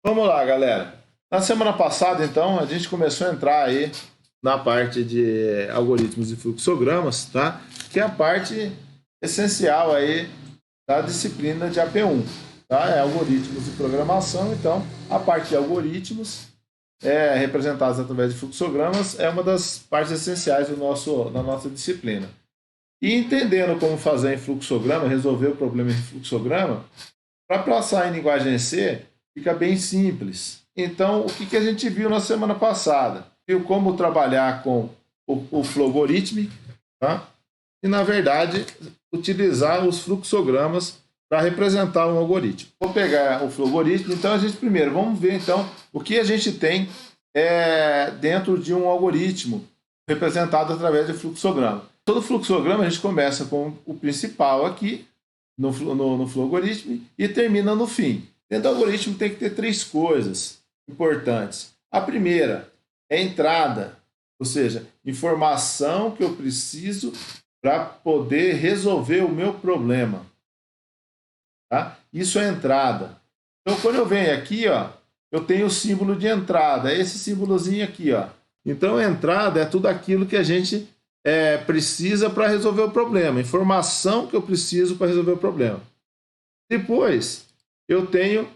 Vamos lá, galera. Na semana passada, então, a gente começou a entrar aí na parte de algoritmos e fluxogramas, tá? Que é a parte essencial aí da disciplina de AP1, tá? É algoritmos de programação, então a parte de algoritmos representados através de fluxogramas é uma das partes essenciais da nossa disciplina. E entendendo como fazer em fluxograma, resolver o problema em fluxograma, para passar em linguagem C, fica bem simples. Então, o que a gente viu na semana passada? Viu como trabalhar com o Flowgorithm, tá? E, na verdade, utilizar os fluxogramas para representar um algoritmo. Vou pegar o Flowgorithm, então a gente primeiro, vamos ver então o que a gente tem dentro de um algoritmo representado através de fluxograma. Todo fluxograma a gente começa com o principal aqui, no flow algoritmo e termina no fim. Dentro do algoritmo tem que ter três coisas importantes. A primeira é a entrada, ou seja, informação que eu preciso para poder resolver o meu problema. Tá? Isso é entrada. Então, quando eu venho aqui, ó, eu tenho o símbolo de entrada, é esse símbolozinho aqui. Ó. Então, a entrada é tudo aquilo que a gente precisa para resolver o problema, informação que eu preciso para resolver o problema. Depois, eu tenho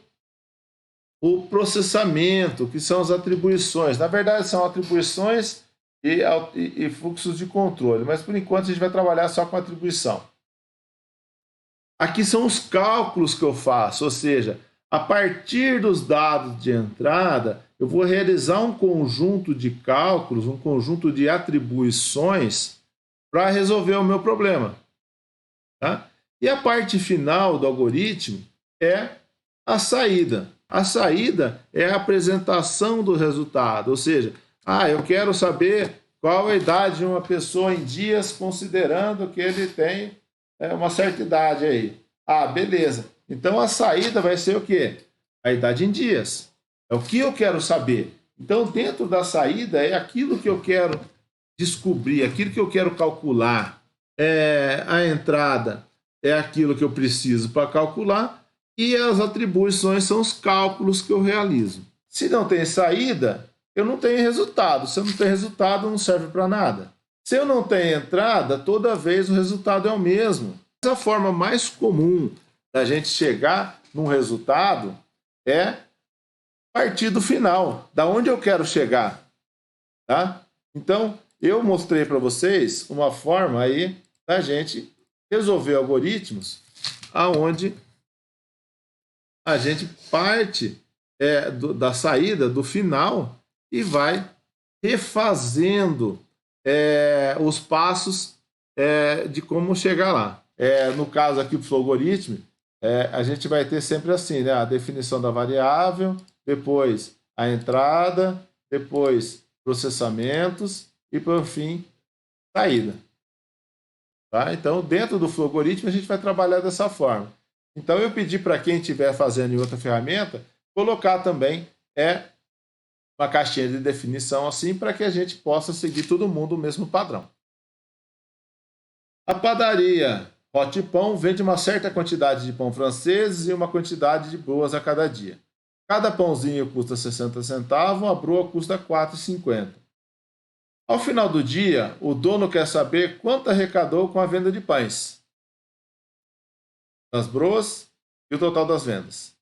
o processamento, que são as atribuições. Na verdade, são atribuições e fluxos de controle, mas por enquanto a gente vai trabalhar só com atribuição. Aqui são os cálculos que eu faço, ou seja, a partir dos dados de entrada, eu vou realizar um conjunto de cálculos, um conjunto de atribuições para resolver o meu problema. Tá? E a parte final do algoritmo é a saída. A saída é a apresentação do resultado, ou seja, eu quero saber qual a idade de uma pessoa em dias, considerando que ele tem uma certa idade aí. Beleza. Então a saída vai ser o quê? A idade em dias. É o que eu quero saber. Então, dentro da saída, é aquilo que eu quero descobrir, aquilo que eu quero calcular. A entrada é aquilo que eu preciso para calcular e as atribuições são os cálculos que eu realizo. Se não tem saída, eu não tenho resultado. Se eu não tenho resultado, não serve para nada. Se eu não tenho entrada, toda vez o resultado é o mesmo. A forma mais comum da gente chegar num resultado é partir do final, da onde eu quero chegar, tá? Então, eu mostrei para vocês uma forma aí da gente resolver algoritmos aonde a gente parte da saída, do final, e vai refazendo os passos de como chegar lá. No caso aqui do flow algoritmo, a gente vai ter sempre assim, né? A definição da variável, depois a entrada, depois processamentos e, por fim, saída. Tá? Então, dentro do flow algoritmo, a gente vai trabalhar dessa forma. Então, eu pedi para quem estiver fazendo em outra ferramenta, colocar também uma caixinha de definição assim, para que a gente possa seguir todo mundo o mesmo padrão. A padaria Hot Pão vende uma certa quantidade de pão francês e uma quantidade de broas a cada dia. Cada pãozinho custa 60 centavos, a broa custa 4,50. Ao final do dia, o dono quer saber quanto arrecadou com a venda de pães, das broas e o total das vendas.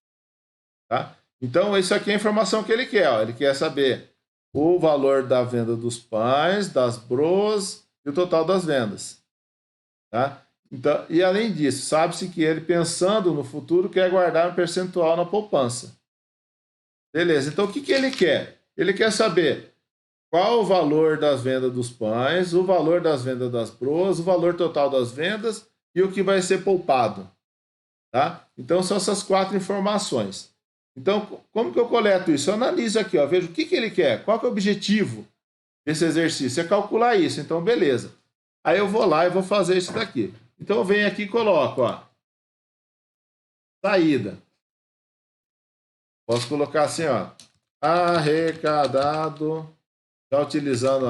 Tá? Então, isso aqui é a informação que ele quer. Ó. Ele quer saber o valor da venda dos pães, das broas e o total das vendas. Tá? Então, e além disso, sabe-se que ele, pensando no futuro, quer guardar um percentual na poupança. Beleza, então o que ele quer? Ele quer saber qual o valor das vendas dos pães, o valor das vendas das broas, o valor total das vendas e o que vai ser poupado. Tá? Então, são essas quatro informações. Então, como que eu coleto isso? Eu analiso aqui, ó, vejo o que ele quer, qual que é o objetivo desse exercício. É calcular isso, então beleza. Aí eu vou lá e vou fazer isso daqui. Então, eu venho aqui e coloco, ó, saída. Posso colocar assim, ó, arrecadado, já utilizando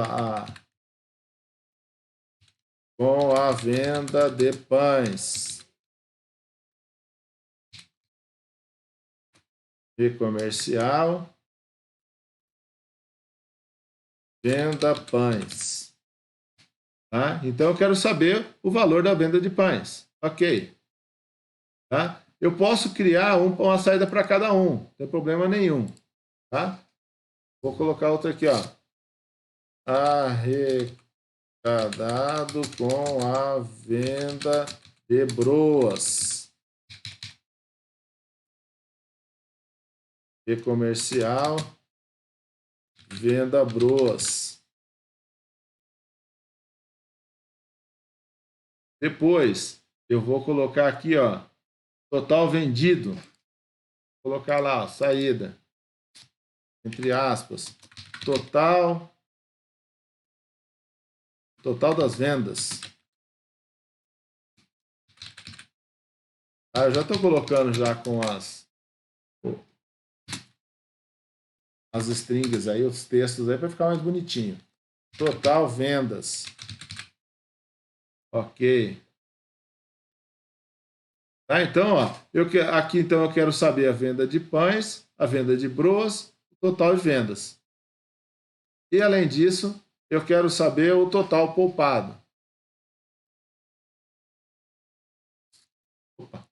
com a venda de pães. V comercial, venda pães. Tá? Então, eu quero saber o valor da venda de pães. Ok. Tá? Eu posso criar uma saída para cada um, não tem problema nenhum. Tá? Vou colocar outra aqui, ó. Arrecadado com a venda de broas. E comercial, venda broas. Depois, eu vou colocar aqui, ó, total vendido. Vou colocar lá, ó, saída, entre aspas, total das vendas. Ah, eu já estou colocando já com as strings aí, os textos aí, para ficar mais bonitinho. Total vendas. Ok. Tá, então, ó, aqui então eu quero saber a venda de pães, a venda de broas, o total de vendas. E além disso, eu quero saber o total poupado. Opa.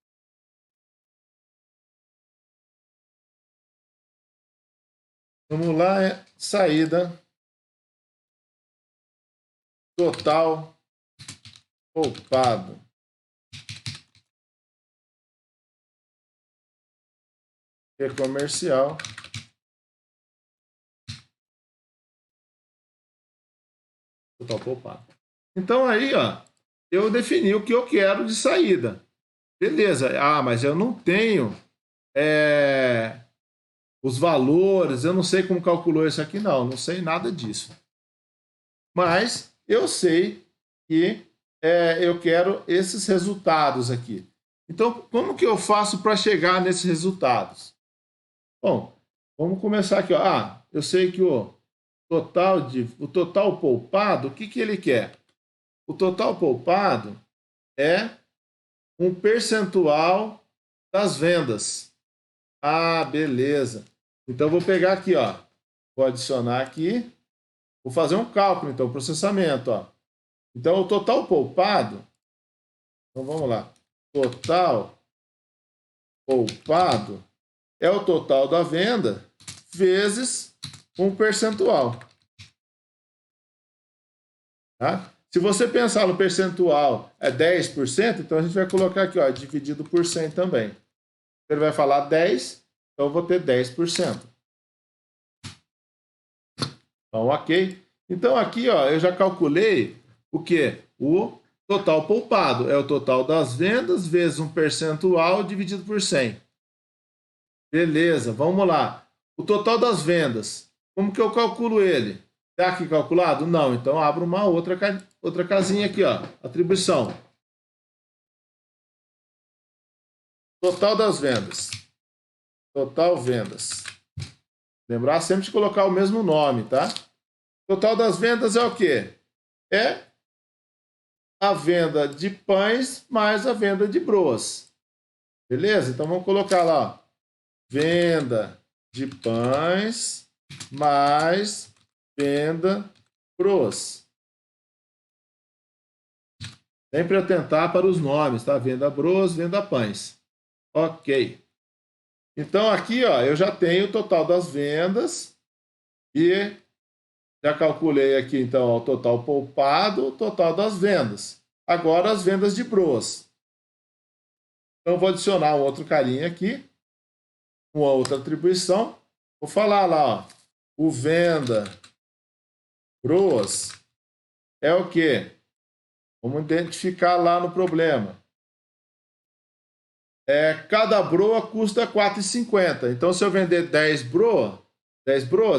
Vamos lá, saída total poupado. E comercial. Total poupado. Então aí, ó, eu defini o que eu quero de saída. Beleza. Ah, mas eu não tenho os valores, eu não sei como calculou isso aqui, não sei nada disso. Mas eu sei que eu quero esses resultados aqui. Então, como que eu faço para chegar nesses resultados? Bom, vamos começar aqui. Ó. Ah, eu sei que o total poupado, o que ele quer? O total poupado é um percentual das vendas. Ah, beleza. Então, vou pegar aqui, ó. Vou adicionar aqui. Vou fazer um cálculo, então, processamento, ó. Então, o total poupado, então vamos lá. Total poupado é o total da venda vezes um percentual. Tá? Se você pensar no percentual é 10%, então a gente vai colocar aqui, ó, dividido por 100 também. Ele vai falar 10, então eu vou ter 10%. Então, ok? Então aqui, ó, eu já calculei o quê? O total poupado. É o total das vendas vezes um percentual dividido por 100. Beleza, vamos lá. O total das vendas. Como que eu calculo ele? Está aqui calculado? Não, então abro uma outra casinha aqui, ó. Atribuição. Total das vendas. Total vendas. Lembrar sempre de colocar o mesmo nome, tá? Total das vendas é o quê? É a venda de pães mais a venda de broas. Beleza? Então vamos colocar lá, ó. Venda de pães mais venda broas. Sempre atentar para os nomes, tá? Venda broas, venda pães. Ok. Então aqui, ó, eu já tenho o total das vendas e já calculei aqui, então, ó, o total poupado, o total das vendas. Agora as vendas de broas. Então vou adicionar um outro carinha aqui, uma outra atribuição. Vou falar lá, ó, o venda broas é o quê? Vamos identificar lá no problema. Cada broa custa R$ 4,50. Então, se eu vender 10 broas,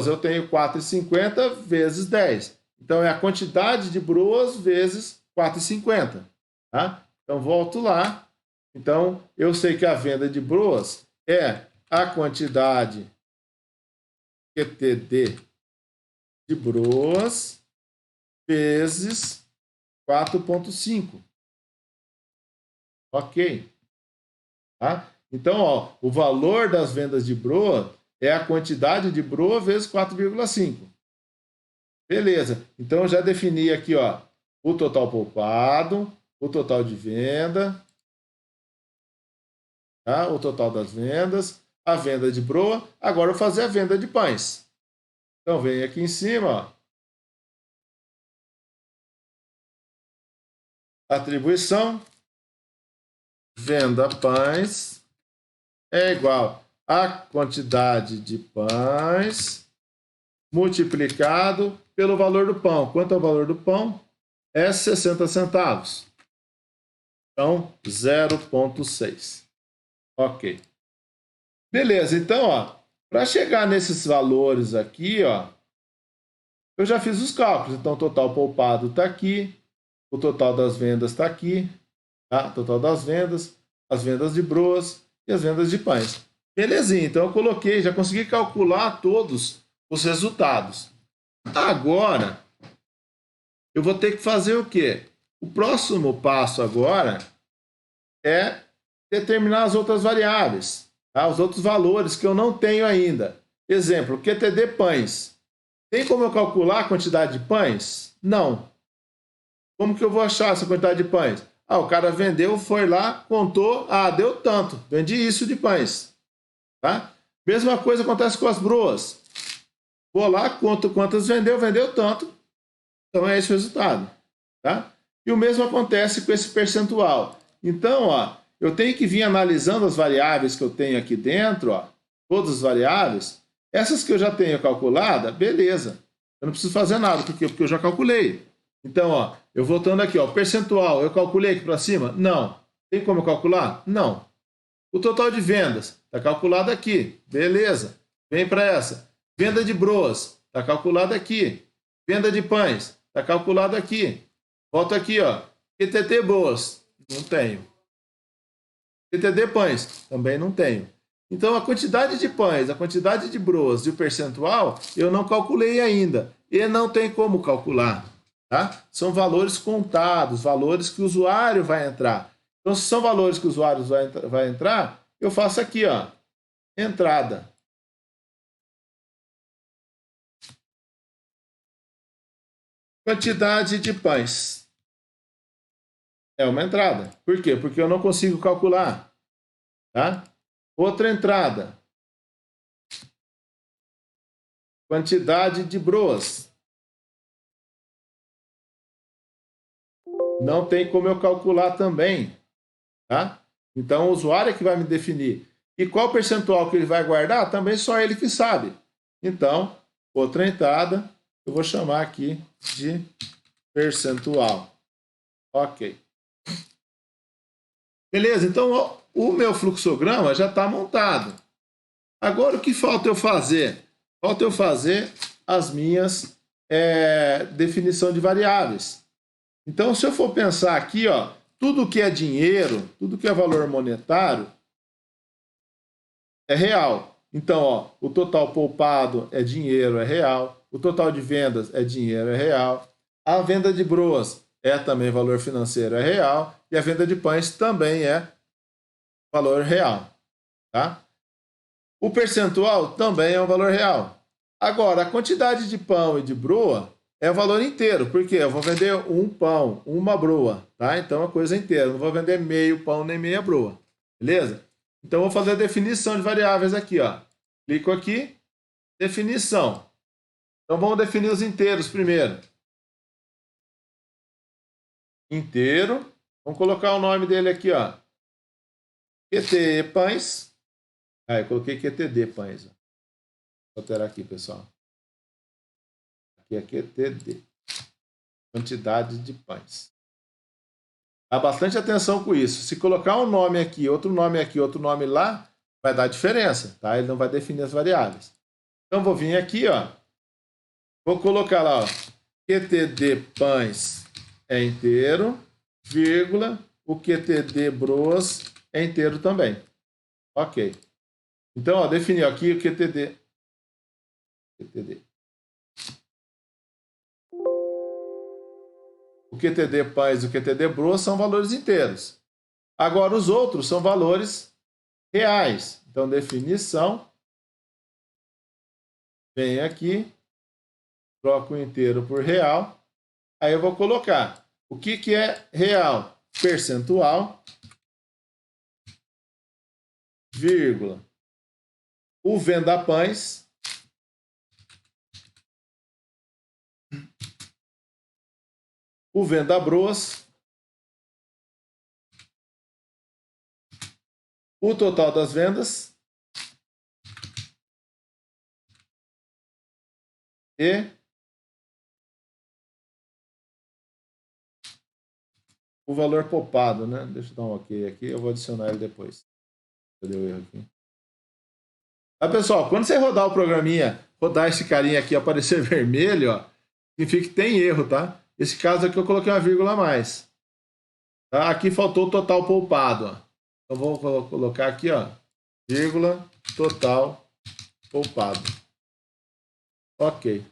eu tenho 4,50 vezes 10. Então, é a quantidade de broas vezes 4,50. Tá? Então, volto lá. Então, eu sei que a venda de broas é a quantidade QTD de broas vezes 4,5. Ok. Tá? Então, ó, o valor das vendas de broa é a quantidade de broa vezes 4,5. Beleza. Então, eu já defini aqui, ó, o total poupado, o total de venda, tá? O total das vendas, a venda de broa. Agora, eu vou fazer a venda de pães. Então, vem aqui em cima, ó, atribuição, venda pães é igual a quantidade de pães multiplicado pelo valor do pão. Quanto é o valor do pão? É 60 centavos. Então, 0,6. Ok. Beleza, então, ó, para chegar nesses valores aqui, ó, eu já fiz os cálculos. Então, o total poupado está aqui, o total das vendas está aqui, tá? O total das vendas, as vendas de broas e as vendas de pães. Belezinha, então eu coloquei, já consegui calcular todos os resultados. Agora, eu vou ter que fazer o quê? O próximo passo agora é determinar as outras variáveis, tá? Os outros valores que eu não tenho ainda. Exemplo, QTD pães. Tem como eu calcular a quantidade de pães? Não. Como que eu vou achar essa quantidade de pães? Ah, o cara vendeu, foi lá, contou, deu tanto, vendi isso de pães. Tá? Mesma coisa acontece com as broas. Vou lá, conto quantas vendeu, vendeu tanto. Então é esse o resultado. Tá? E o mesmo acontece com esse percentual. Então, ó, eu tenho que vir analisando as variáveis que eu tenho aqui dentro, ó, todas as variáveis. Essas que eu já tenho calculada, beleza. Eu não preciso fazer nada, porque eu já calculei. Então, ó, eu voltando aqui, ó, percentual, eu calculei aqui para cima? Não. Tem como eu calcular? Não. O total de vendas está calculado aqui. Beleza. Vem para essa. Venda de broas está calculado aqui. Venda de pães está calculado aqui. Volta aqui, ó. QTT broas. Não tenho. QTD pães. Também não tenho. Então, a quantidade de pães, a quantidade de broas e o percentual, eu não calculei ainda. E não tem como calcular. Tá? São valores contados, valores que o usuário vai entrar. Então, se são valores que o usuário vai entrar, eu faço aqui, ó, entrada. Quantidade de pães. É uma entrada. Por quê? Porque eu não consigo calcular. Tá? Outra entrada. Quantidade de broas. Não tem como eu calcular também. Tá? Então, o usuário é que vai me definir. E qual percentual que ele vai guardar, também só ele que sabe. Então, outra entrada, eu vou chamar aqui de percentual. Ok. Beleza, então o meu fluxograma já está montado. Agora, o que falta eu fazer? Falta eu fazer as minhas definição de variáveis. Então, se eu for pensar aqui, ó, tudo que é dinheiro, tudo que é valor monetário, é real. Então, ó, o total poupado é dinheiro, é real. O total de vendas é dinheiro, é real. A venda de broas é também valor financeiro, é real. E a venda de pães também é valor real. Tá? O percentual também é um valor real. Agora, a quantidade de pão e de broa é o valor inteiro. Por quê? Eu vou vender um pão, uma broa. Tá? Então, é uma coisa inteira. Eu não vou vender meio pão nem meia broa. Beleza? Então, eu vou fazer a definição de variáveis aqui. Ó. Clico aqui, definição. Então, vamos definir os inteiros primeiro. Inteiro. Vamos colocar o nome dele aqui, ó. QT pães. Eu coloquei QTD pães. Vou alterar aqui, pessoal. Aqui é QTD. Quantidade de pães. Dá bastante atenção com isso. Se colocar um nome aqui, outro nome lá, vai dar diferença, tá? Ele não vai definir as variáveis. Então, vou vir aqui, ó. Vou colocar lá, ó. QTD pães é inteiro, vírgula, o QTD broas é inteiro também. Ok. Então, ó, defini aqui o QTD. O QTD pães e o QTD broas são valores inteiros. Agora, os outros são valores reais. Então, definição, vem aqui, troco o inteiro por real. Aí eu vou colocar o que é real? Percentual, vírgula, o venda-pães, o venda-broas, o total das vendas e o valor poupado, né? Deixa eu dar um ok aqui, eu vou adicionar ele depois. Cadê o erro aqui? Pessoal, quando você rodar o programinha, rodar esse carinha aqui, aparecer vermelho, ó, significa que tem erro, tá? Esse caso aqui eu coloquei uma vírgula a mais. Tá? Aqui faltou o total poupado, ó. Então vou colocar aqui, ó, vírgula, total poupado. Ok.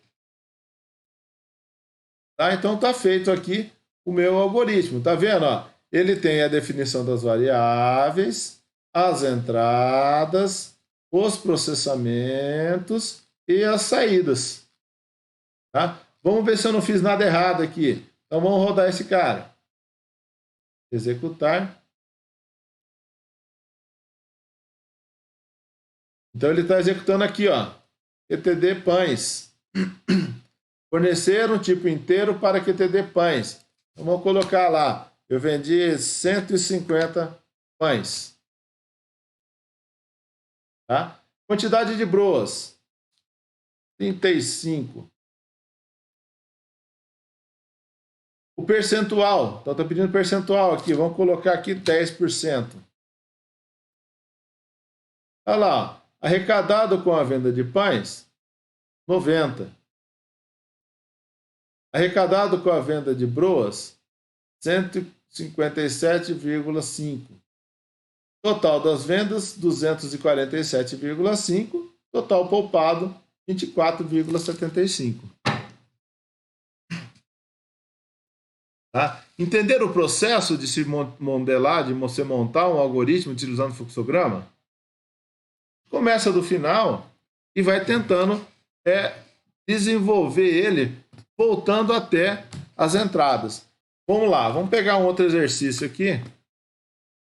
Tá? Então tá feito aqui o meu algoritmo. Tá vendo? Ó? Ele tem a definição das variáveis, as entradas, os processamentos e as saídas. Tá? Vamos ver se eu não fiz nada errado aqui. Então vamos rodar esse cara. Executar. Então ele está executando aqui, ó. QTD pães. Fornecer um tipo inteiro para QTD pães. Então, vamos colocar lá. Eu vendi 150 pães. Tá? Quantidade de broas. 35. O percentual. Então, está pedindo percentual aqui. Vamos colocar aqui 10%. Olha lá. Arrecadado com a venda de pães, 90. Arrecadado com a venda de broas, 157,5. Total das vendas, 247,5. Total poupado, 24,75. Tá? Entenderam o processo de se modelar, de você montar um algoritmo utilizando o fluxograma? Começa do final e vai tentando desenvolver ele voltando até as entradas. Vamos lá, vamos pegar um outro exercício aqui.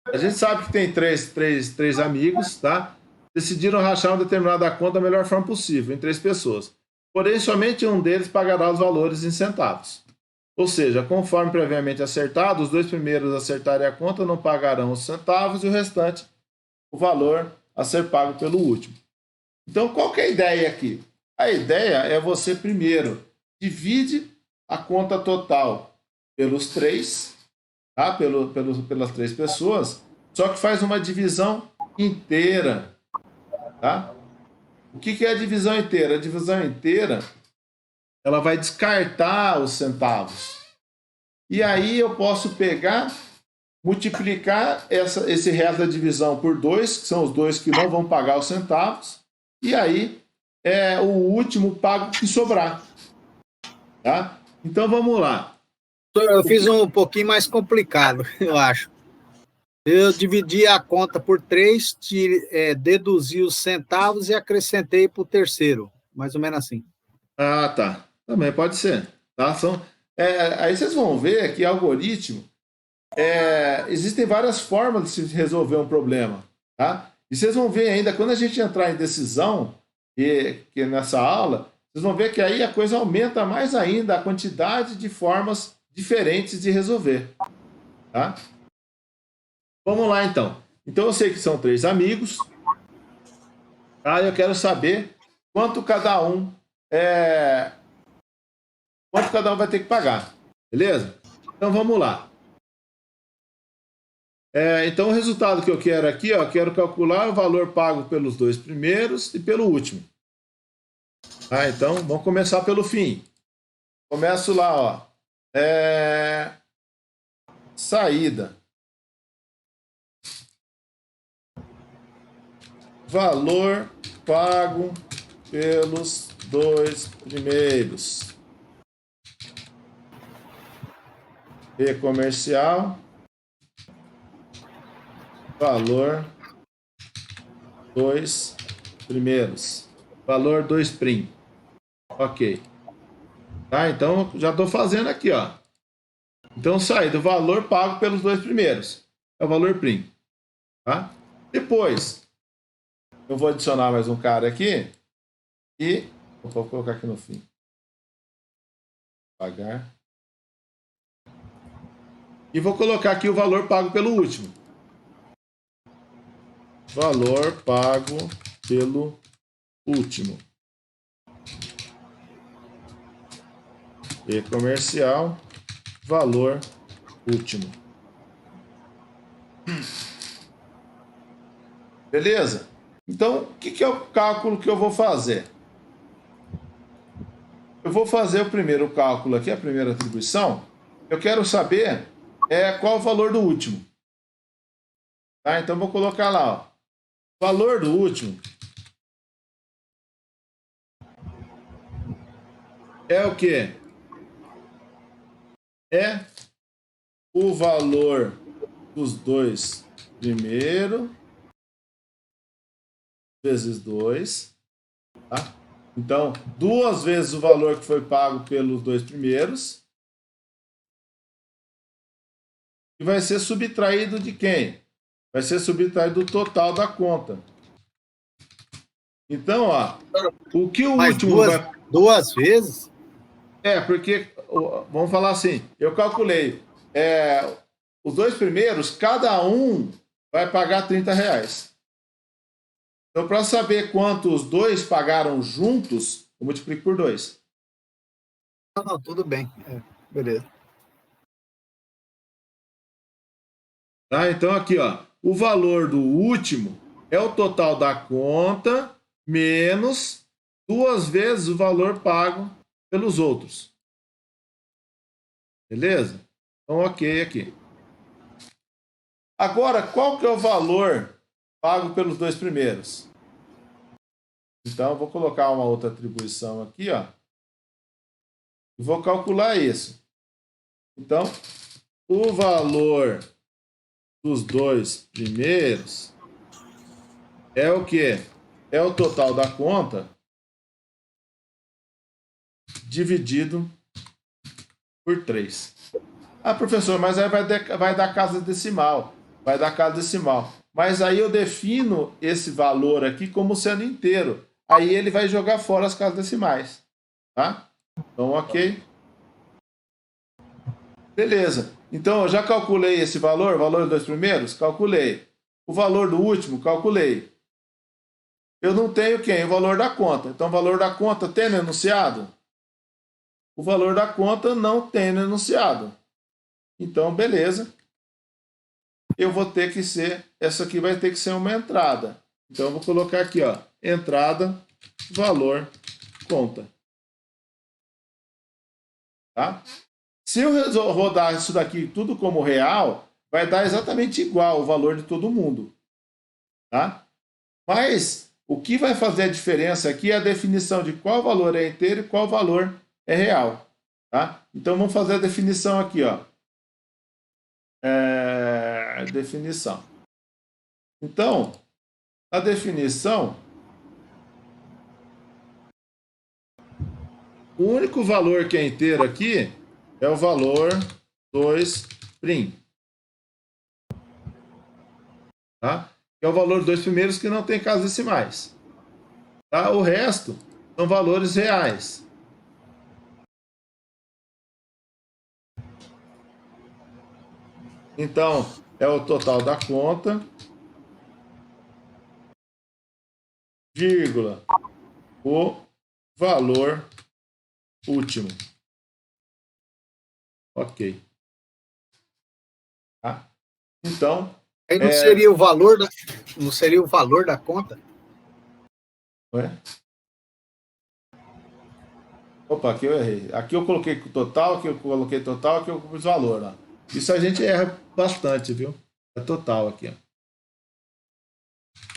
A gente sabe que tem três amigos, tá? Decidiram rachar uma determinada conta da melhor forma possível, em 3 pessoas. Porém, somente um deles pagará os valores em centavos. Ou seja, conforme previamente acertado, os 2 primeiros a acertarem a conta não pagarão os centavos e o restante, o valor a ser pago pelo último. Então, qual que é a ideia aqui? A ideia é você, primeiro, divide a conta total pelos 3, tá? Pelas 3 pessoas, só que faz uma divisão inteira. Tá? O que é a divisão inteira? A divisão inteira, ela vai descartar os centavos. E aí eu posso pegar, multiplicar esse resto da divisão por 2, que são os 2 que não vão pagar os centavos, e aí o último pago que sobrar. Tá? Então vamos lá. Eu fiz um pouquinho mais complicado, eu acho. Eu dividi a conta por 3, deduzi os centavos e acrescentei para o terceiro. Mais ou menos assim. Ah, tá. Também pode ser. Tá? Aí vocês vão ver que algoritmo, existem várias formas de se resolver um problema. Tá? E vocês vão ver ainda, quando a gente entrar em decisão, que nessa aula, vocês vão ver que aí a coisa aumenta mais ainda a quantidade de formas diferentes de resolver. Tá? Vamos lá, então. Então, eu sei que são 3 amigos. Tá? Eu quero saber quanto cada um vai ter que pagar. Beleza? Então, vamos lá. Então, o resultado que eu quero aqui, ó, quero calcular o valor pago pelos 2 primeiros e pelo último. Tá? Então, vamos começar pelo fim. Começo lá, ó. Saída. Valor pago pelos 2 primeiros. E comercial. Valor dois primeiros. Valor 2 prim. Ok. Tá, então já estou fazendo aqui, ó. Então saí do valor pago pelos 2 primeiros. É o valor prim. Tá? Depois, eu vou adicionar mais um cara aqui. E vou colocar aqui no fim. Pagar. E vou colocar aqui o valor pago pelo último. Valor pago pelo último. E comercial, valor último. Beleza? Então, o que é o cálculo que eu vou fazer? Eu vou fazer o primeiro cálculo aqui, a primeira atribuição. Eu quero saber qual o valor do último. Tá? Então, vou colocar lá, ó. Valor do último é o quê? É o valor dos 2 primeiros vezes 2. Tá? Então, 2 vezes o valor que foi pago pelos 2 primeiros. E vai ser subtraído de quem? Vai ser subtraído do total da conta. Então, ó, o que o último vai... Duas vezes? Porque, vamos falar assim, eu calculei, os 2 primeiros, cada um vai pagar R$30. Então, para saber quanto os 2 pagaram juntos, eu multiplico por 2. Não, tudo bem. Beleza. Tá? Então, aqui, ó, o valor do último é o total da conta menos 2 vezes o valor pago pelos outros. Beleza? Então, ok aqui. Agora, qual que é o valor pago pelos 2 primeiros? Então, eu vou colocar uma outra atribuição aqui, ó. E vou calcular isso. Então, o valor dos 2 primeiros é o quê? É o total da conta dividido por 3. Ah, professor, mas aí vai dar casa decimal. Vai dar casa decimal. Mas aí eu defino esse valor aqui como sendo inteiro. Aí ele vai jogar fora as casas decimais. Tá? Então, ok. Beleza. Então, eu já calculei esse valor, o valor dos 2 primeiros? Calculei. O valor do último? Calculei. Eu não tenho quem? O valor da conta. Então, o valor da conta tem no enunciado? O valor da conta não tem no enunciado. Então, beleza. Eu vou ter que ser... Essa aqui vai ter que ser uma entrada. Então, eu vou colocar aqui, ó. Entrada, valor, conta. Tá? Se eu rodar isso daqui tudo como real, vai dar exatamente igual o valor de todo mundo. Tá? Mas o que vai fazer a diferença aqui é a definição de qual valor é inteiro e qual valor é real. Tá? Então, vamos fazer a definição aqui. Ó. Definição. Então, a definição, o único valor que é inteiro aqui é o valor 2 prim. Tá? Que é o valor dos 2 primeiros que não tem casas decimais. Tá? O resto são valores reais. Então, é o total da conta, vírgula, o valor último. Ok. Tá? Então... Aí não seria o valor da, não seria o valor da conta? Ué? Opa, aqui eu errei. Aqui eu coloquei total, aqui eu coloquei total, aqui eu pus valor. Ó. Isso a gente erra bastante, viu? É total aqui. Ó.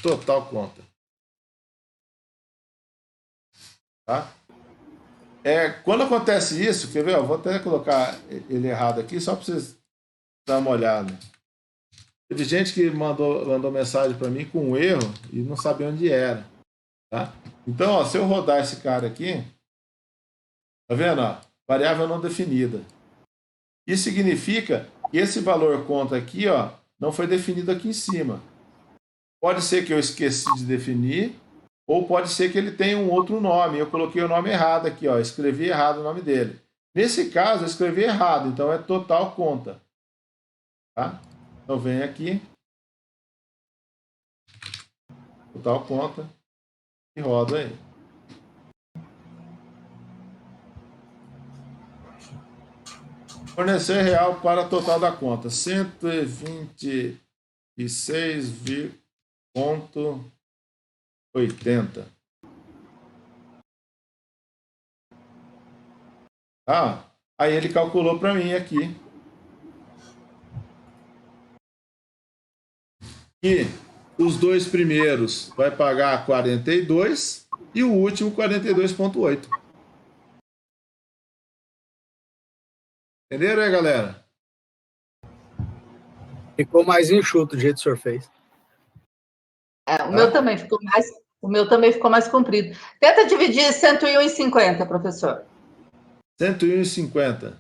Total conta. Tá? Quando acontece isso, quer ver? Eu vou até colocar ele errado aqui, só para vocês darem uma olhada. Teve gente que mandou mensagem para mim com um erro e não sabia onde era. Tá? Então, ó, se eu rodar esse cara aqui, tá vendo? Ó, variável não definida. Isso significa que esse valor conta aqui, ó, não foi definido aqui em cima. Pode ser que eu esqueci de definir, ou pode ser que ele tenha um outro nome. Eu coloquei o nome errado aqui, ó, escrevi errado o nome dele. Nesse caso, eu escrevi errado, então é total conta. Tá? Então vem aqui, total conta, e roda aí. Fornecer real para total da conta, 126,80. Ah, aí ele calculou para mim aqui que os dois primeiros vai pagar 42 e o último 42,8. Entenderam aí, galera? Ficou mais enxuto do jeito que o senhor fez. O meu também ficou mais comprido. Tenta dividir 101 em 50, professor. 101,50.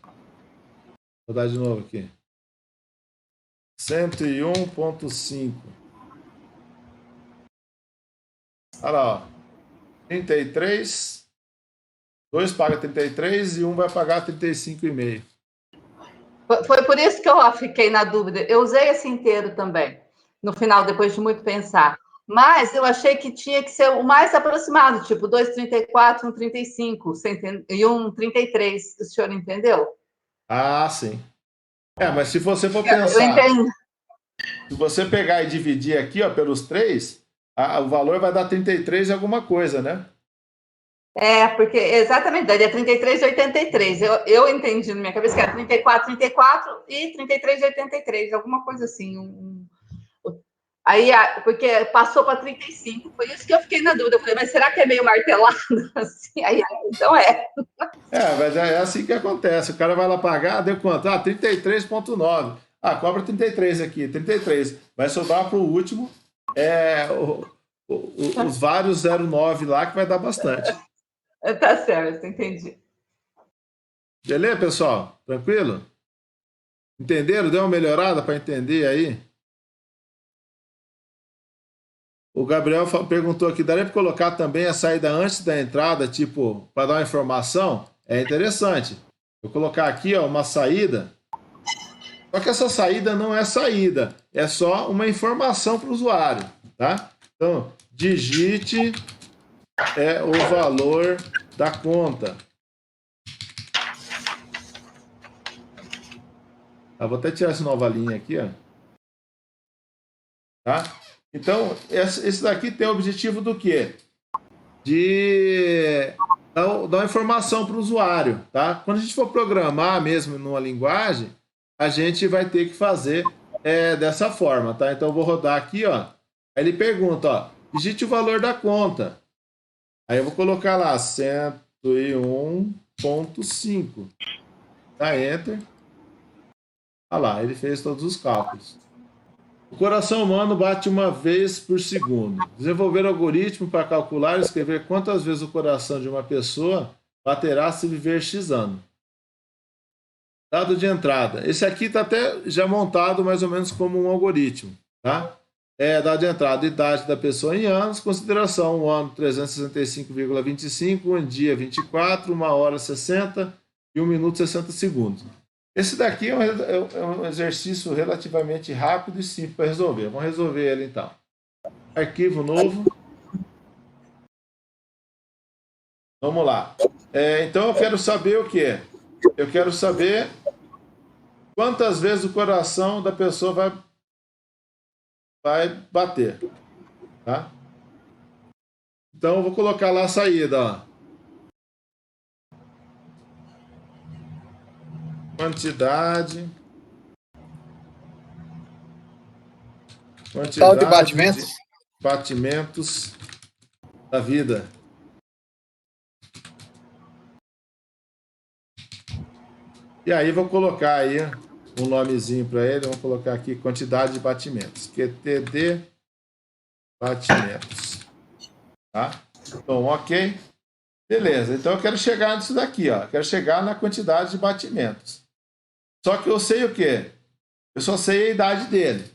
Vou dar de novo aqui. 101,5. Olha lá, ó. 33. 2 paga 33 e um vai pagar 35,5. Foi por isso que eu fiquei na dúvida. Eu usei esse inteiro também, no final, depois de muito pensar. Mas eu achei que tinha que ser o mais aproximado, tipo 2,34, 1,35 e 1,33. O senhor entendeu? Ah, sim. Mas se você for Eu pensar, entendo. se você pegar e dividir aqui, ó, pelos 3, o valor vai dar 33 e alguma coisa, né? Porque exatamente, daria 33,83. Eu entendi na minha cabeça que era 34 e 33,83, alguma coisa assim. Aí, porque passou para 35, foi isso que eu fiquei na dúvida. Eu falei, mas será que é meio martelado? Assim, então Mas é assim que acontece. O cara vai lá pagar, deu quanto? 33,9. Cobra 33 aqui, 33. Vai sobrar para o último os vários 09 lá, que vai dar bastante. Tá certo, entendi. Beleza, pessoal? Tranquilo? Entenderam? Deu uma melhorada para entender aí? O Gabriel perguntou aqui, daria para colocar também a saída antes da entrada, tipo, para dar uma informação? É interessante. Vou colocar aqui, ó, uma saída. Só que essa saída não é saída, é só uma informação para o usuário, tá? Então, digite o valor da conta. Vou até tirar essa nova linha aqui, ó. Tá? Então, esse daqui tem o objetivo do quê? De dar uma informação para o usuário, tá? Quando a gente for programar mesmo numa linguagem, a gente vai ter que fazer dessa forma, tá? Então, eu vou rodar aqui, ó. Aí ele pergunta, ó, digite o valor da conta. Aí eu vou colocar lá 101,5. Dá Enter. Olha lá, ele fez todos os cálculos. O coração humano bate uma vez por segundo. Desenvolver algoritmo para calcular e escrever quantas vezes o coração de uma pessoa baterá se viver X anos. Dado de entrada. Esse aqui está até já montado mais ou menos como um algoritmo. Tá? Dado de entrada, idade da pessoa em anos, consideração, um ano 365,25, um dia 24, uma hora 60 e 1 minuto 60 segundos. Esse daqui é um exercício relativamente rápido e simples para resolver. Vamos resolver ele então. Arquivo novo. Vamos lá. Então eu quero saber o quê? Eu quero saber quantas vezes o coração da pessoa vai bater. Tá? Então eu vou colocar lá a saída. Ó. Quantidade de batimentos da vida. E aí vou colocar aí um nomezinho para ele, vamos colocar aqui quantidade de batimentos. QTD batimentos. Tá? Então, ok. Beleza, então eu quero chegar nisso daqui, ó. Quero chegar na quantidade de batimentos. Só que eu sei o quê? Eu só sei a idade dele.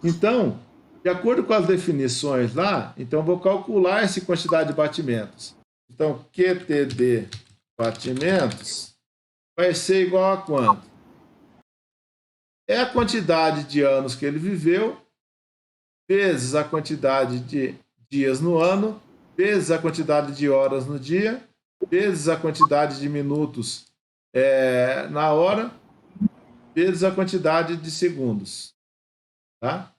Então, de acordo com as definições lá, então eu vou calcular essa quantidade de batimentos. Então, QTD batimentos vai ser igual a quanto? É a quantidade de anos que ele viveu, vezes a quantidade de dias no ano, vezes a quantidade de horas no dia, vezes a quantidade de minutos na hora, vezes a quantidade de segundos. Tá?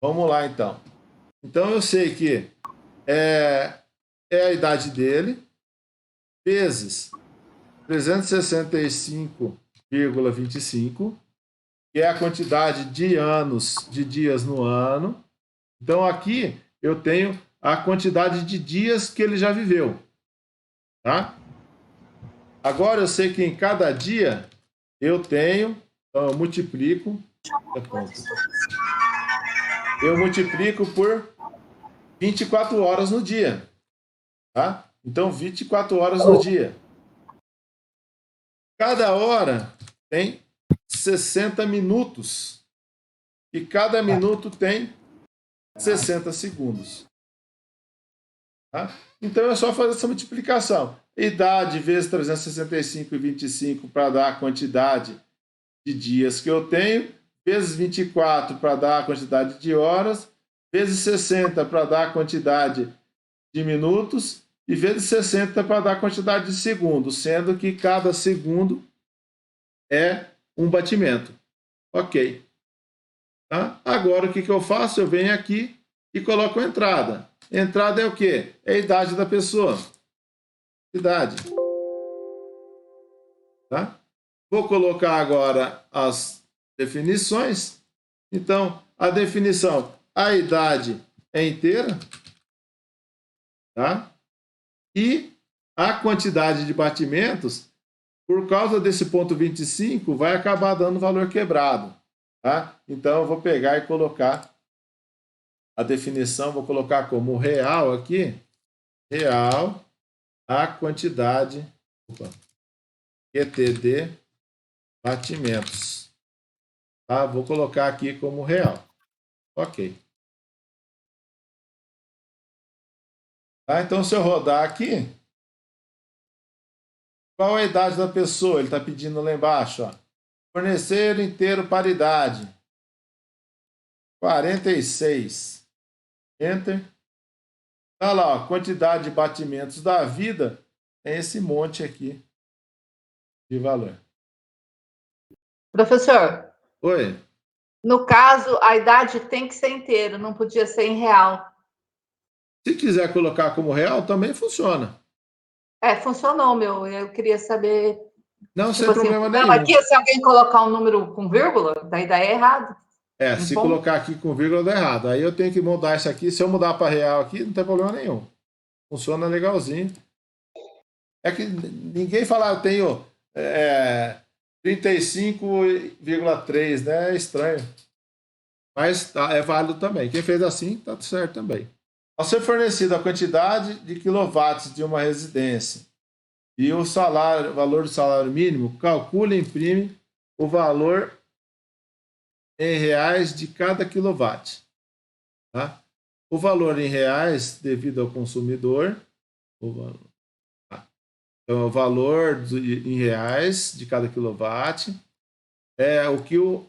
Vamos lá, então. Então, eu sei que é a idade dele, vezes 365,25, que é a quantidade de anos, de dias no ano. Então, aqui eu tenho a quantidade de dias que ele já viveu. Tá? Agora, eu sei que em cada dia eu tenho, então eu multiplico por 24 horas no dia. Tá? Então, 24 horas no dia. Cada hora tem 60 minutos. E cada minuto tem 60 segundos. Tá? Então, é só fazer essa multiplicação. Idade vezes 365,25 para dar a quantidade de dias que eu tenho, vezes 24 para dar a quantidade de horas, vezes 60 para dar a quantidade de minutos e vezes 60 para dar a quantidade de segundos, sendo que cada segundo é um batimento. Ok. Tá? Agora, o que eu faço? Eu venho aqui e coloco a entrada. Entrada é o quê? É a idade da pessoa. Idade. Tá? Vou colocar agora as definições. Então, a definição, a idade é inteira. Tá? E a quantidade de batimentos, por causa desse ponto 25, vai acabar dando valor quebrado. Tá? Então, eu vou pegar e colocar a definição, vou colocar como real aqui, real, a quantidade, QTD batimentos. Tá? Vou colocar aqui como real. Ok. Tá? Então, se eu rodar aqui, qual é a idade da pessoa? Ele está pedindo lá embaixo. Ó. Fornecer inteiro paridade. 46. Enter. Tá lá, ó, quantidade de batimentos da vida é esse monte aqui de valor. Professor, Oi? no caso, a idade tem que ser inteira, não podia ser em real. Se quiser colocar como real, também funciona. Funcionou, meu. Eu queria saber. Não, Tipo sem assim, problema não, nenhum. aqui, se alguém colocar um número com vírgula, daí dá errado. Se ponto. colocar aqui com vírgula, dá errado. Aí eu tenho que mudar isso aqui. Se eu mudar para real aqui, não tem problema nenhum. Funciona legalzinho. É que ninguém fala, eu tenho 35,3, né? É estranho. Mas é válido também. Quem fez assim, tá certo também. Ao ser fornecida a quantidade de quilowatts de uma residência e o valor do salário mínimo, calcule e imprime o valor em reais de cada quilowatt. Tá? O valor em reais devido ao consumidor, então, o valor em reais de cada quilowatt é o que o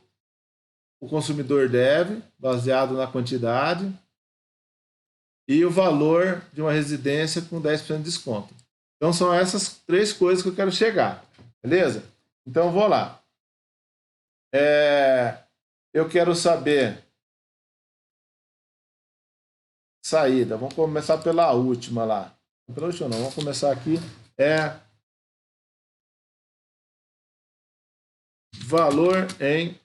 consumidor deve, baseado na quantidade, e o valor de uma residência com 10% de desconto. Então, são essas três coisas que eu quero chegar. Beleza? Então, vou lá. Eu quero saber saída. Vamos começar pela última lá. Pela última não, vamos começar aqui. Valor em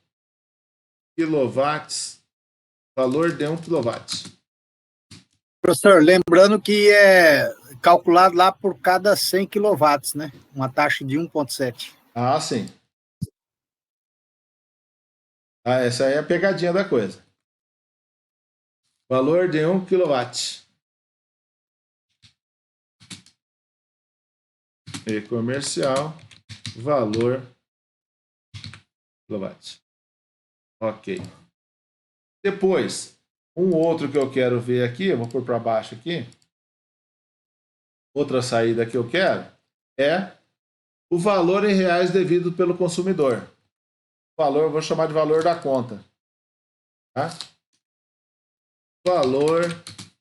quilowatts. Valor de 1 quilowatt. Professor, lembrando que é calculado lá por cada 100 quilowatts, né? Uma taxa de 1,7. Ah, sim. Ah, essa aí é a pegadinha da coisa. Valor de 1 kW. E comercial, valor kW. Ok. Depois, um outro que eu quero ver aqui, eu vou pôr para baixo aqui. Outra saída que eu quero é o valor em reais devido pelo consumidor. Valor, eu vou chamar de valor da conta. Tá? Valor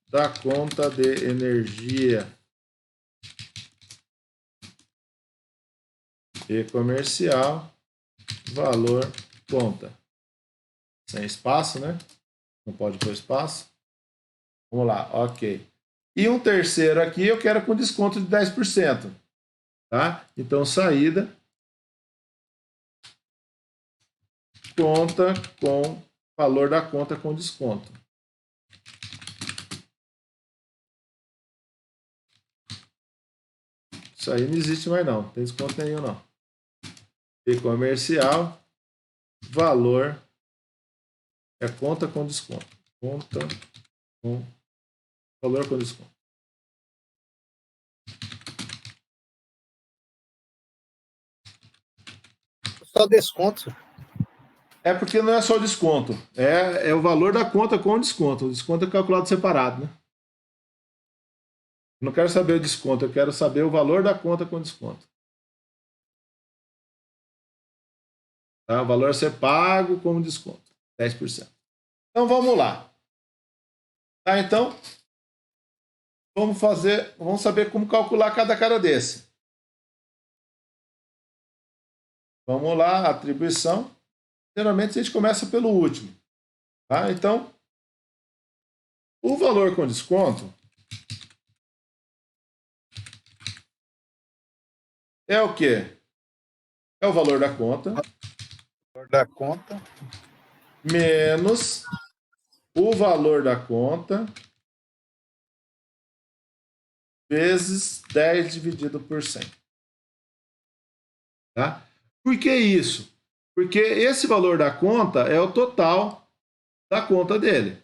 da conta de energia e comercial, valor conta. Sem espaço, né? Não pode pôr espaço. Vamos lá, ok. E um terceiro aqui eu quero com desconto de 10%. Tá? Então, saída, conta com valor da conta com desconto. Isso aí não existe mais não, não tem desconto nenhum não. E comercial, valor, é conta com desconto. Conta com valor com desconto. Só desconto. É porque não é só o desconto, é o valor da conta com desconto. O desconto é calculado separado, né? Eu não quero saber o desconto, eu quero saber o valor da conta com desconto. Tá? O valor a ser pago como desconto, 10%. Então vamos lá. Tá, então, vamos saber como calcular cada cara desse. Vamos lá, atribuição. Geralmente a gente começa pelo último. Tá? Então, o valor com desconto é o quê? É o valor da conta. Valor da conta. Menos o valor da conta vezes 10 dividido por 100. Tá? Por que isso? Porque esse valor da conta é o total da conta dele.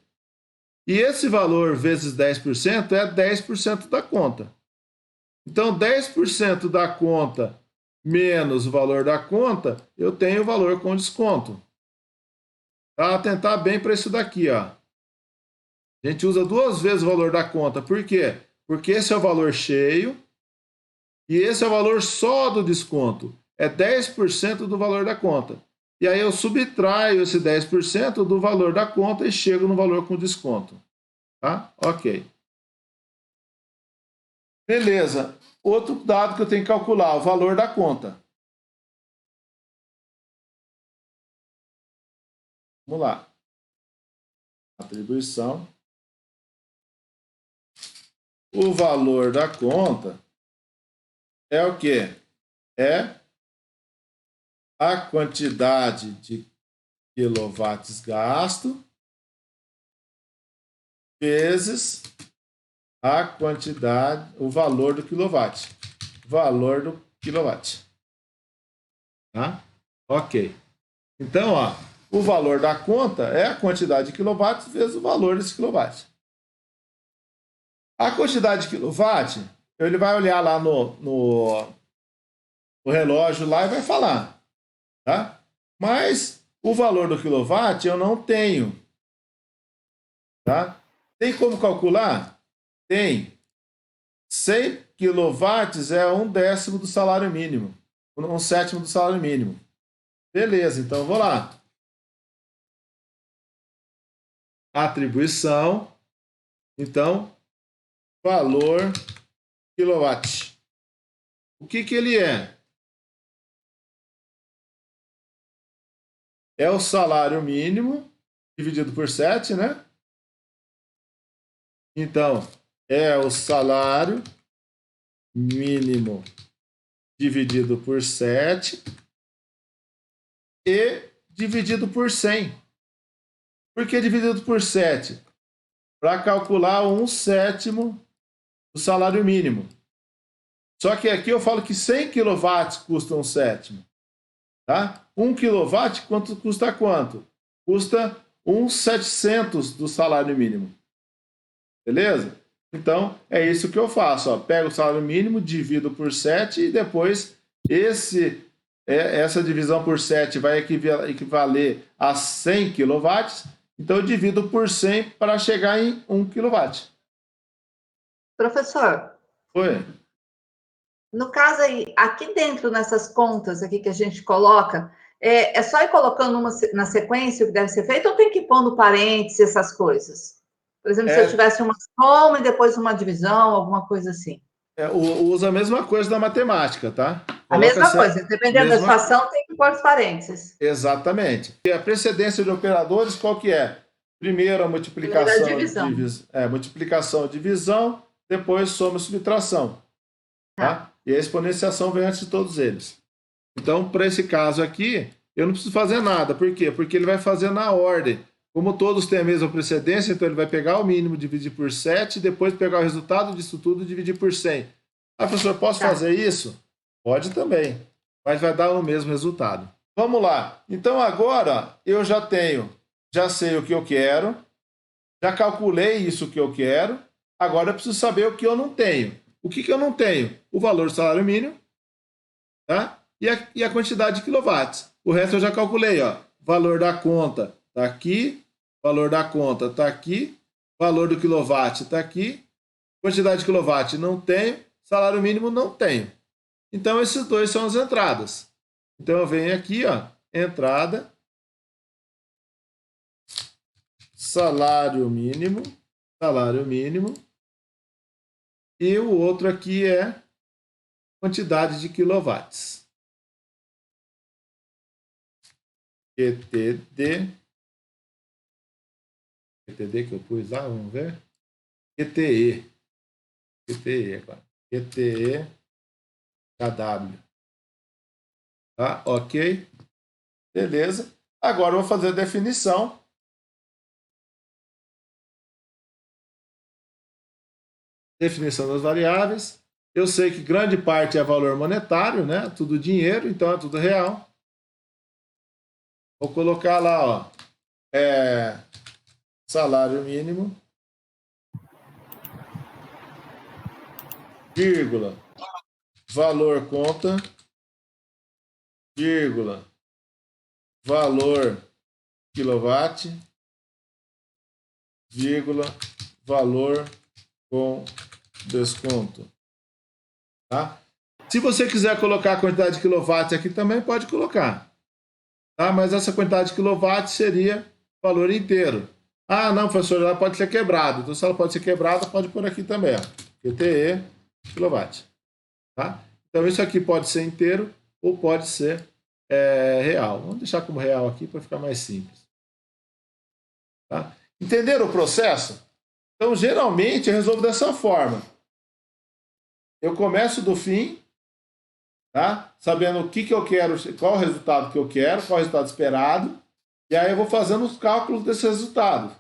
E esse valor vezes 10% é 10% da conta. Então, 10% da conta menos o valor da conta, eu tenho o valor com desconto. Tá? Atentar bem para isso daqui, ó. A gente usa duas vezes o valor da conta. Por quê? Porque esse é o valor cheio e esse é o valor só do desconto. É 10% do valor da conta. E aí eu subtraio esse 10% do valor da conta e chego no valor com desconto. Tá? Ok. Beleza. Outro dado que eu tenho que calcular, o valor da conta. Vamos lá. Atribuição. O valor da conta é o quê? É a quantidade de quilowatts gasto vezes a quantidade, o valor do quilowatt. Valor do quilowatt. Tá? Ok. Então, ó, o valor da conta é a quantidade de quilowatts vezes o valor desse quilowatt. A quantidade de quilowatt, ele vai olhar lá no relógio lá e vai falar. Tá? Mas o valor do quilowatt eu não tenho. Tá? Tem como calcular? Tem. 100 quilowatts é 1/10 do salário mínimo. 1/7 do salário mínimo. Beleza, então eu vou lá. Atribuição. Então, valor quilowatt. O que ele é? É o salário mínimo dividido por 7, né? Então, é o salário mínimo dividido por 7 e dividido por 100. Por que dividido por 7? Para calcular 1/7 do salário mínimo. Só que aqui eu falo que 100 kW custa 1/7. Tá? 1 kW custa quanto? custa 1,700 do salário mínimo. Beleza? Então, é isso que eu faço. Ó. Pego o salário mínimo, divido por 7 e depois essa divisão por 7 vai equivaler a 100 kW. Então, eu divido por 100 para chegar em 1 kW. Professor. Oi. No caso aí, aqui dentro, nessas contas aqui que a gente coloca, é só ir colocando uma na sequência o que deve ser feito ou tem que ir pondo parênteses, essas coisas? Por exemplo, se eu tivesse uma soma e depois uma divisão, alguma coisa assim. Usa a mesma coisa da matemática, tá? A mesma coisa, dependendo da situação, tem que pôr os parênteses. Exatamente. E a precedência de operadores, qual que é? Primeiro a multiplicação, divisão, depois soma e subtração. Tá? E a exponenciação vem antes de todos eles. Então, para esse caso aqui, eu não preciso fazer nada. Por quê? Porque ele vai fazer na ordem. Como todos têm a mesma precedência, então ele vai pegar o mínimo, dividir por 7, e depois pegar o resultado disso tudo e dividir por 100. Ah, professor, posso fazer isso? Pode também, mas vai dar o mesmo resultado. Vamos lá. Então agora eu já sei o que eu quero, já calculei isso que eu quero, agora eu preciso saber o que eu não tenho. O que eu não tenho? O valor do salário mínimo, tá? E a quantidade de quilowatts. O resto eu já calculei, ó. Valor da conta está aqui, valor da conta está aqui, valor do quilowatt está aqui, quantidade de quilowatt não tenho, salário mínimo não tenho. Então, esses dois são as entradas. Então, eu venho aqui, ó, entrada, salário mínimo, e o outro aqui é quantidade de quilowatts. QTD que eu pus lá, vamos ver. QTE, é claro. QTE KW. Tá? Ok? Beleza. Agora eu vou fazer a definição. Definição das variáveis. Eu sei que grande parte é valor monetário, né? Tudo dinheiro, então é tudo real. Vou colocar lá, ó, salário mínimo, vírgula, valor conta, vírgula, valor quilowatt, vírgula, valor com desconto. Tá? Se você quiser colocar a quantidade de quilowatts aqui também, pode colocar. Tá? Mas essa quantidade de quilowatts seria valor inteiro. Ah, não, professor, ela pode ser quebrada. Então, se ela pode ser quebrada, pode pôr aqui também. Ó. QTE, quilowatt. Tá? Então, isso aqui pode ser inteiro ou pode ser real. Vamos deixar como real aqui para ficar mais simples. Tá? Entenderam o processo? Então, geralmente, eu resolvo dessa forma. Eu começo do fim, tá? Sabendo o que eu quero, qual o resultado que eu quero, qual o resultado esperado, e aí eu vou fazendo os cálculos desse resultado.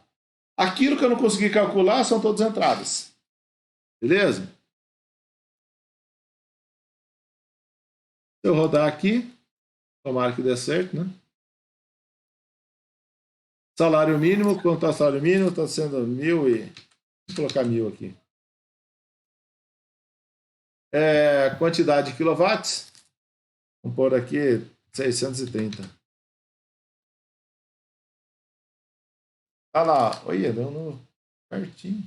Aquilo que eu não consegui calcular são todas entradas. Beleza? Se eu rodar aqui, tomara que dê certo, né? Salário mínimo, quanto está o salário mínimo? Está sendo 1.000 e... Vou colocar 1.000 aqui. Quantidade de quilowatts. Vamos pôr aqui 630. Olha lá. Olha, deu no pertinho.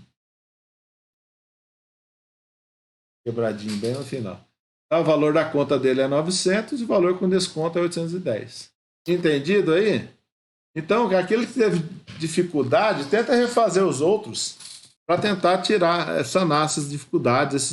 Quebradinho bem no final. Tá, o valor da conta dele é 900 e o valor com desconto é 810. Entendido aí? Então, aquele que teve dificuldade, tenta refazer os outros para tentar sanar essas dificuldades, esses